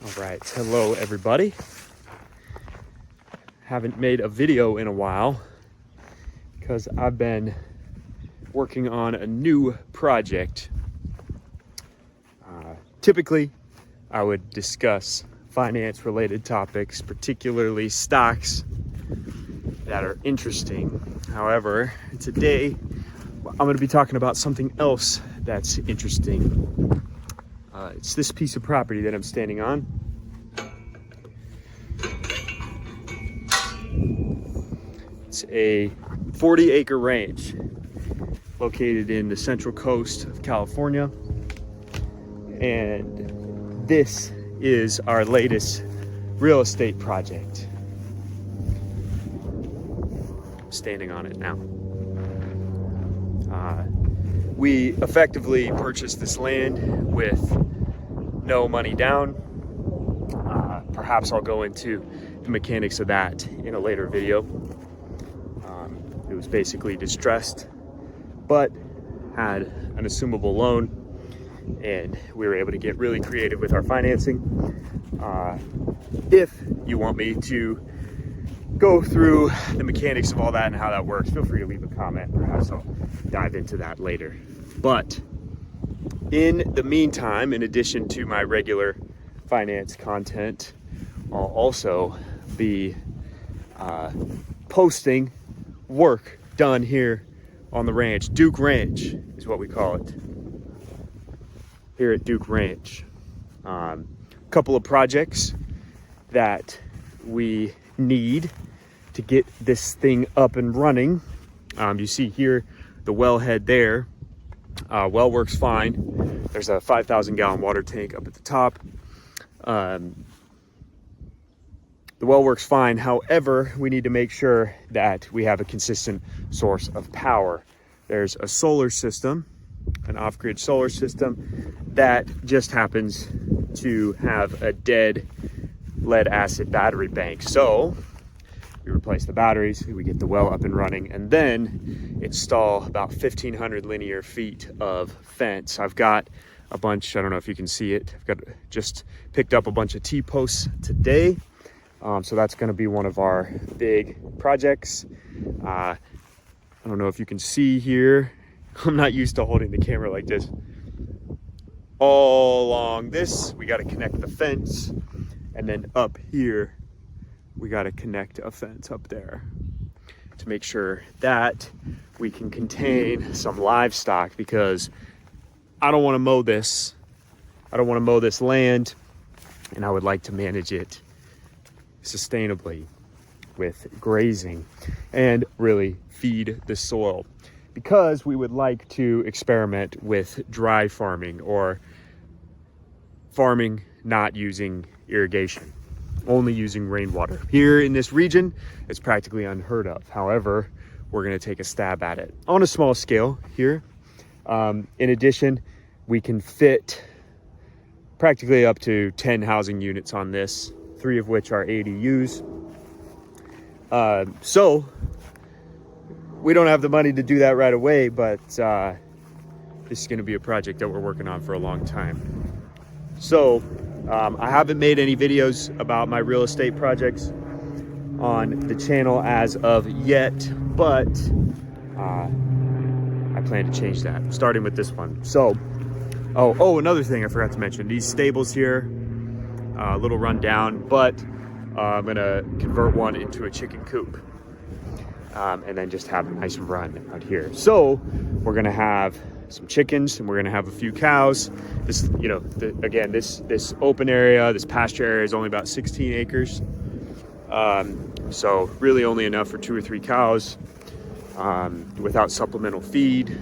All right, hello everybody. Haven't made a video in a while because I've been working on a new project. Typically, I would discuss finance related topics, particularly stocks that are interesting. However, today I'm going to be talking about something else that's interesting. It's this piece of property that I'm standing on. It's a 40-acre ranch located in the central coast of California. And this is our latest real estate project. I'm standing on it now. We effectively purchased this land with no money down. Perhaps I'll go into the mechanics of that in a later video. It was basically distressed, but had an assumable loan, and we were able to get really creative with our financing. If you want me to go through the mechanics of all that and how that works, feel free to leave a comment. Perhaps I'll dive into that later. But in the meantime, in addition to my regular finance content, I'll also be posting work done here on the ranch. Duke Ranch is what we call it here at Duke Ranch. A couple of projects that we need to get this thing up and running. You see here the wellhead there. Well works fine. There's a 5,000 gallon water tank up at the top. The well works fine. However, we need to make sure that we have a consistent source of power. There's a solar system, an off-grid solar system that just happens to have a dead lead acid battery bank. So we replace the batteries, we get the well up and running, and then install about 1,500 linear feet of fence. I've got a bunch, I don't know if you can see it, I've got just picked up a bunch of T-posts today. So that's going to be one of our big projects. I don't know if you can see here. I'm not used to holding the camera like this. All along this, we got to connect the fence. And then up here, we got to connect a fence up there to make sure that we can contain some livestock, because I don't want to mow this. I don't want to mow this land, and I would like to manage it sustainably with grazing and really feed the soil, because we would like to experiment with dry farming, or farming not using irrigation, only using rainwater. Here in this region, it's practically unheard of. However, we're going to take a stab at it on a small scale here. In addition, we can fit practically up to 10 housing units on this, 3 of which are ADUs. So we don't have the money to do that right away, but this is going to be a project that we're working on for a long time. So I haven't made any videos about my real estate projects on the channel as of yet, but I plan to change that, starting with this one. So, oh, another thing I forgot to mention, these stables here, a little run down, but I'm gonna convert one into a chicken coop, and then just have a nice run out here. So we're gonna have some chickens, and we're gonna have a few cows. This, you know, again, this open area, this pasture area is only about 16 acres. So really only enough for 2 or 3 cows, without supplemental feed.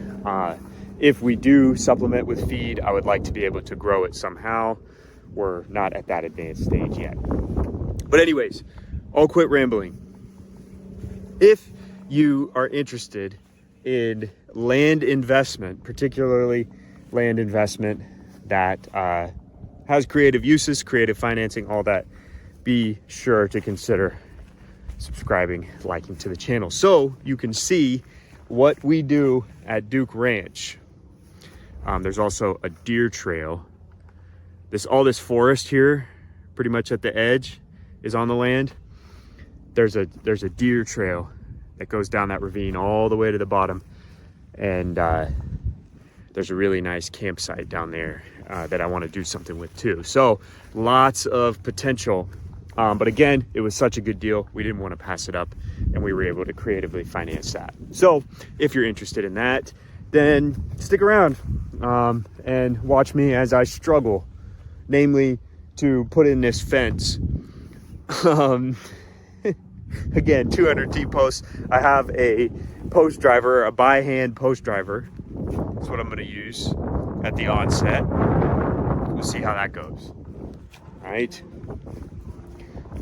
If we do supplement with feed, I would like to be able to grow it somehow. We're not at that advanced stage yet. But anyways, I'll quit rambling. If you are interested in land investment, particularly land investment that has creative uses, creative financing, all that, be sure to consider subscribing, liking to the channel, so you can see what we do at Duke Ranch. There's also a deer trail. All this forest here pretty much at the edge is on the land. There's a deer trail that goes down that ravine all the way to the bottom. And there's a really nice campsite down there that I want to do something with too. So lots of potential. But again, it was such a good deal. We didn't want to pass it up, and we were able to creatively finance that. So if you're interested in that, then stick around and watch me as I struggle, namely to put in this fence. Again, 200 T-posts. I have a post driver, a by-hand post driver. That's what I'm going to use at the onset. We'll see how that goes. All right.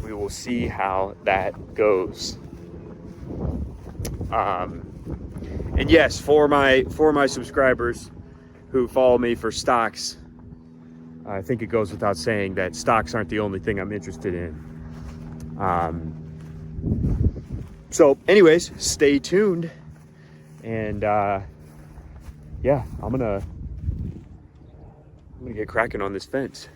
We will see how that goes. And yes, for my subscribers who follow me for stocks, I think it goes without saying that stocks aren't the only thing I'm interested in. So anyways, stay tuned, and yeah, I'm gonna get cracking on this fence.